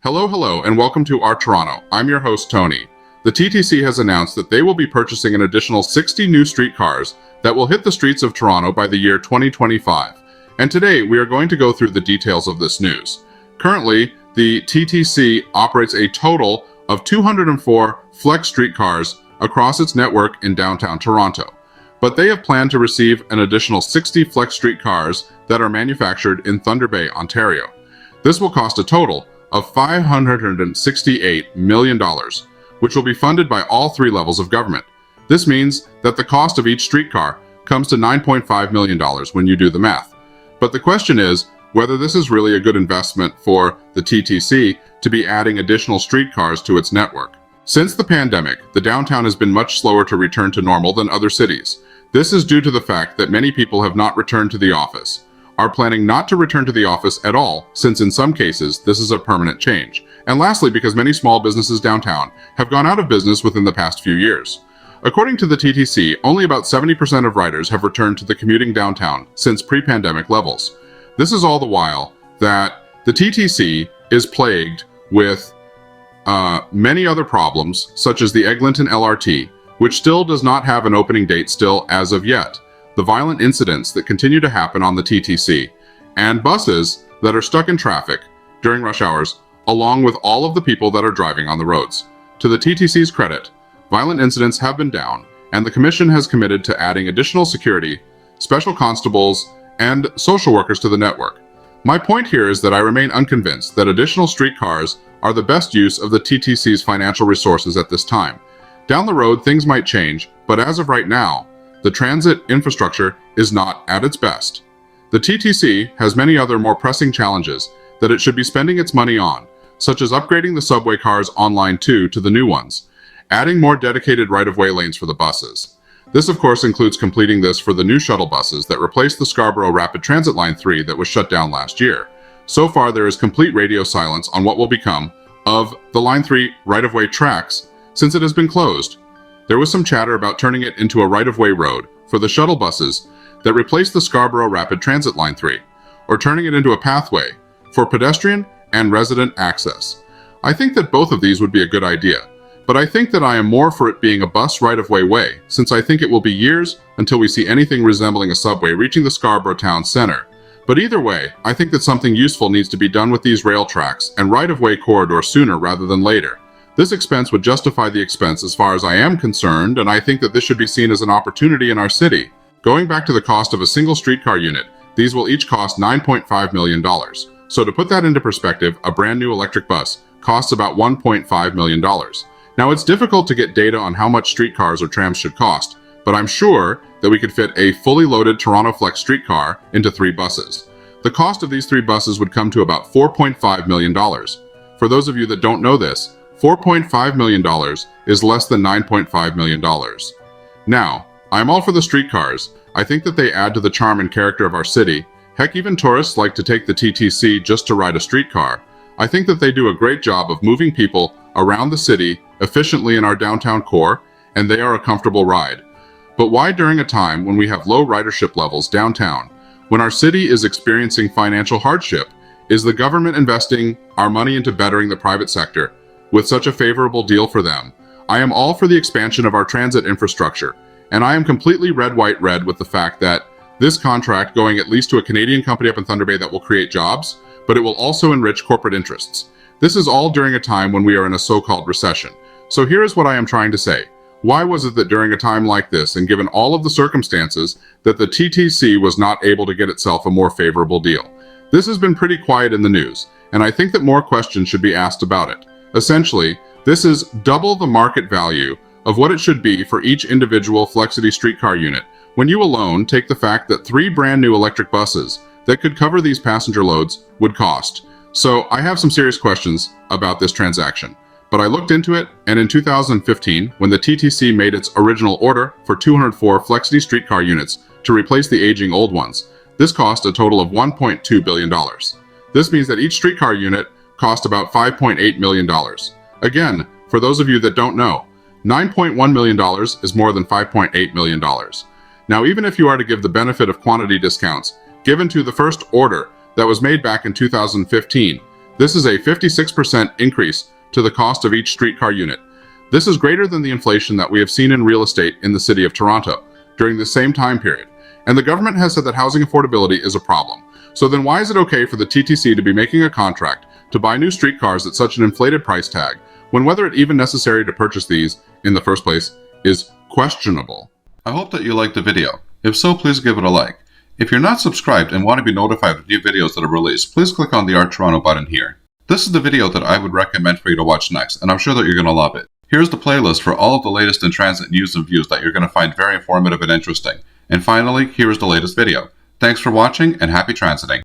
Hello, and welcome to Our Toronto. I'm your host, Tony. The TTC has announced that they will be purchasing an additional 60 new streetcars that will hit the streets of Toronto by the year 2025. And today, we are going to go through the details of this news. Currently, the TTC operates a total of 204 flex streetcars across its network in downtown Toronto. But they have planned to receive an additional 60 flex streetcars that are manufactured in Thunder Bay, Ontario. This will cost a total of $568 million, which will be funded by all three levels of government. This means that the cost of each streetcar comes to $9.5 million when you do the math. But the question is whether this is really a good investment for the TTC to be adding additional streetcars to its network. Since the pandemic, the downtown has been much slower to return to normal than other cities. This is due to the fact that many people have not returned to the office, are planning not to return to the office at all, since in some cases this is a permanent change. And lastly, because many small businesses downtown have gone out of business within the past few years. According to the TTC, only about 70% of riders have returned to the commuting downtown since pre-pandemic levels. This is all the while that the TTC is plagued with many other problems, such as the Eglinton LRT, which still does not have an opening date still as of yet, the violent incidents that continue to happen on the TTC, and buses that are stuck in traffic during rush hours, along with all of the people that are driving on the roads. To the TTC's credit, violent incidents have been down, and the Commission has committed to adding additional security, special constables, and social workers to the network. My point here is that I remain unconvinced that additional streetcars are the best use of the TTC's financial resources at this time. Down the road, things might change, but as of right now, the transit infrastructure is not at its best. The TTC has many other more pressing challenges that it should be spending its money on, such as upgrading the subway cars on Line 2 to the new ones, adding more dedicated right-of-way lanes for the buses. This of course includes completing this for the new shuttle buses that replaced the Scarborough Rapid Transit Line 3 that was shut down last year. So far there is complete radio silence on what will become of the Line 3 right-of-way tracks since it has been closed. There was some chatter about turning it into a right-of-way road for the shuttle buses that replaced the Scarborough Rapid Transit Line 3, or turning it into a pathway for pedestrian and resident access. I think that both of these would be a good idea, but I think that I am more for it being a bus right-of-way way, since I think it will be years until we see anything resembling a subway reaching the Scarborough town center. But either way, I think that something useful needs to be done with these rail tracks and right-of-way corridors sooner rather than later. This expense would justify the expense as far as I am concerned, and I think that this should be seen as an opportunity in our city. Going back to the cost of a single streetcar unit, these will each cost $9.5 million. So to put that into perspective, a brand new electric bus costs about $1.5 million. Now it's difficult to get data on how much streetcars or trams should cost, but I'm sure that we could fit a fully loaded Toronto Flex streetcar into 3 buses. The cost of these 3 buses would come to about $4.5 million. For those of you that don't know this, $4.5 million is less than $9.5 million. Now, I'm all for the streetcars. I think that they add to the charm and character of our city. Heck, even tourists like to take the TTC just to ride a streetcar. I think that they do a great job of moving people around the city efficiently in our downtown core, and they are a comfortable ride. But why during a time when we have low ridership levels downtown, when our city is experiencing financial hardship, is the government investing our money into bettering the private sector with such a favorable deal for them? I am all for the expansion of our transit infrastructure, and I am completely red with the fact that this contract going at least to a Canadian company up in Thunder Bay that will create jobs, but it will also enrich corporate interests. This is all during a time when we are in a so-called recession. So here is what I am trying to say. Why was it that during a time like this, and given all of the circumstances, that the TTC was not able to get itself a more favorable deal? This has been pretty quiet in the news, and I think that more questions should be asked about it. Essentially, this is double the market value of what it should be for each individual Flexity streetcar unit, when you alone take the fact that 3 brand new electric buses that could cover these passenger loads would cost. So I have some serious questions about this transaction. But I looked into it, and in 2015, when the TTC made its original order for 204 Flexity streetcar units to replace the aging old ones, this cost a total of $1.2 billion. This means that each streetcar unit cost about $5.8 million. Again, for those of you that don't know, $9.1 million is more than $5.8 million. Now, even if you are to give the benefit of quantity discounts given to the first order that was made back in 2015, This is a 56% increase to the cost of each streetcar unit. This is greater than the inflation that we have seen in real estate in the city of Toronto during the same time period. And the government has said that housing affordability is a problem. So then why is it okay for the TTC to be making a contract to buy new streetcars at such an inflated price tag, when whether it even necessary to purchase these in the first place is questionable? I hope that you liked the video. If so, please give it a like. If you're not subscribed and want to be notified of new videos that are released, please click on the Art Toronto button here. This is the video that I would recommend for you to watch next, and I'm sure that you're going to love it. Here's the playlist for all of the latest in transit news and views that you're going to find very informative and interesting. And finally, here is the latest video. Thanks for watching and happy transiting.